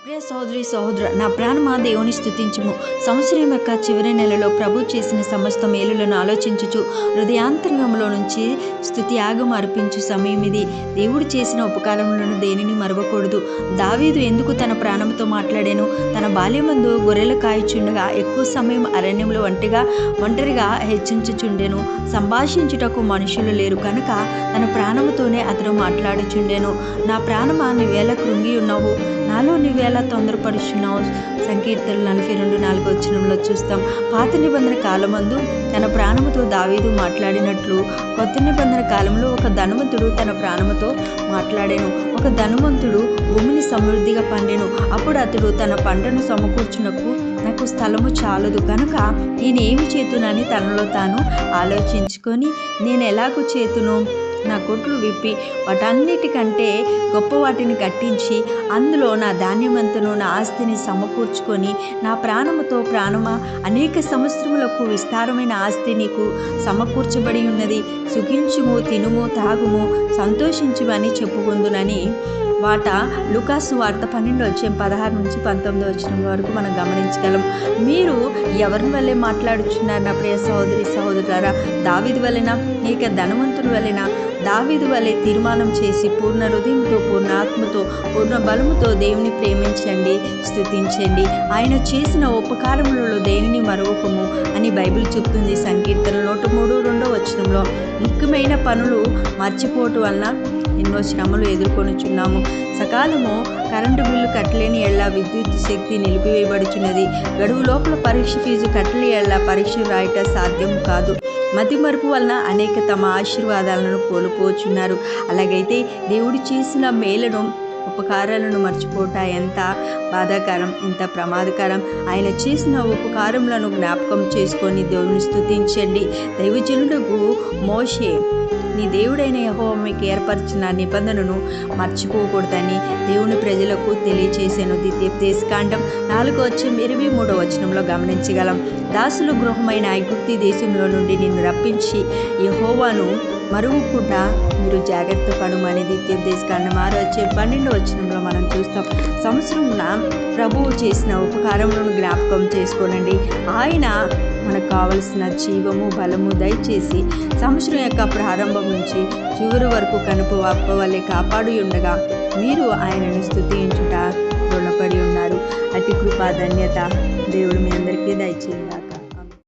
ప్రియ సహోదరి సహోదర, నా ప్రాణమా దేవుని స్తుతించుము. సంవత్సరం యొక్క చివరి నెలలో ప్రభు చేసిన సమస్త మేలులను ఆలోచించుచు హృదయాంతరంగంలో నుంచి స్తుతి యాగం అర్పించు సమయం ఇది. దేవుడు చేసిన ఉపకారములను దేనిని మరవకూడదు. దావీదు ఎందుకు తన ప్రాణంతో మాట్లాడాను? తన బాల్యమందు గొర్రెలు కాయచుండగా ఎక్కువ సమయం అరణ్యంలో ఒంటరిగా హెచ్చించుచుండెను. సంభాషించుటకు మనుషులు లేరు కనుక తన ప్రాణముతోనే అతడు మాట్లాడుచుండెను. నా ప్రాణమా నీవేళ కృంగి ఉన్నావు, నాలో నీవేళ తొందరపడుచున్నావు. సంకీర్తనలు 42:4 చూస్తాం. పాత నిబంధన కాలమందు తన ప్రాణముతో దావీదు మాట్లాడినట్లు కొత్త నిబంధన కాలంలో ఒక ధనవంతుడు తన ప్రాణముతో మాట్లాడాను. ఒక ధనవంతుడు భూమిని సమృద్ధిగా పండెను. అప్పుడు అతడు తన పంటను సమకూర్చునకు నాకు స్థలము చాలదు కనుక నేను ఏమి చేతునని తనలో తాను ఆలోచించుకొని, నేను ఎలాగూ చేతును? నా కొట్లు విప్పి వాటన్నిటికంటే గొప్ప వాటిని కట్టించి అందులో నా ధాన్యమంతను నా ఆస్తిని సమకూర్చుకొని, నా ప్రాణముతో ప్రాణమా, అనేక సంవత్సరములకు విస్తారమైన ఆస్తి నీకు సమకూర్చబడి ఉన్నది. సుఖించుము, తినుము, తాగుము, సంతోషించుము అని చెప్పుకుందునని వాట లూకాసు వార్త 12:16-19 వరకు మనం గమనించగలం. మీరు ఎవరి వల్లే మాట్లాడుచున్నారు నా ప్రియ సహోదరి సహోదరులారా? దావీదు వలెనా? లేక ధనవంతుని వలెనా? దావీదు వలె తీర్మానం చేసి పూర్ణ హృదయంతో, పూర్ణ ఆత్మతో, పూర్ణ బలముతో దేవుని ప్రేమించండి, స్తుతించండి. ఆయన చేసిన ఉపకారములలో దేనిని మరొకము అని బైబిల్ చెప్తుంది. సంకీర్తనలు 103:2 ముఖ్యమైన పనులు మర్చిపోవటం వలన ఎన్నో శ్రమలు ఎదుర్కొనుచున్నాము. సకాలము కరెంటు బిల్లు కట్టలేని ఎళ్ళ విద్యుత్ శక్తి నిలిపివేయబడుచున్నది. గడువు లోపల పరీక్ష ఫీజు కట్టలేని ఎళ్ళ పరీక్ష రాయట సాధ్యం కాదు. మతిమరుపు వలన అనేక తమ ఆశీర్వాదాలను కోల్పోచున్నారు. అలాగైతే దేవుడు చేసిన మేలను, ఉపకారాలను మర్చిపోట ఎంత బాధాకరం, ఎంత ప్రమాదకరం. ఆయన చేసిన ఉపకారములను జ్ఞాపకం చేసుకొని దేవుని స్తుతించండి. దైవజనులకు మోషే, నీ దేవుడైన యెహోవా మీకు ఏర్పరిచిన నిబంధనను మర్చిపోకూడదని దేవుని ప్రజలకు తెలియచేసాను. ద్వితీయోపదేశకాండం 4:23 గమనించగలం. దాసులు గృహమైన ఐగుప్తు దేశంలో నుండి నిన్ను రప్పించి యెహోవాను మరువకుండా మీరు జాగ్రత్త పడమని ద్వితీయోపదేశకాండం 6:12 మనం చూస్తాం. సంవత్సరంన ప్రభువు చేసిన ఉపకారములను జ్ఞాపకం చేసుకోనండి. ఆయన మనకు కావలసిన జీవము, బలము దయచేసి సంవత్సరం యొక్క ప్రారంభం నుంచి చివరి వరకు కనుపు అప్ప వల్లే కాపాడి ఉండగా మీరు ఆయనను స్తుతించుట రుణపడి ఉన్నారు. అతి కృపా ధన్యత దేవుడు మీ అందరికీ దయచేయండి.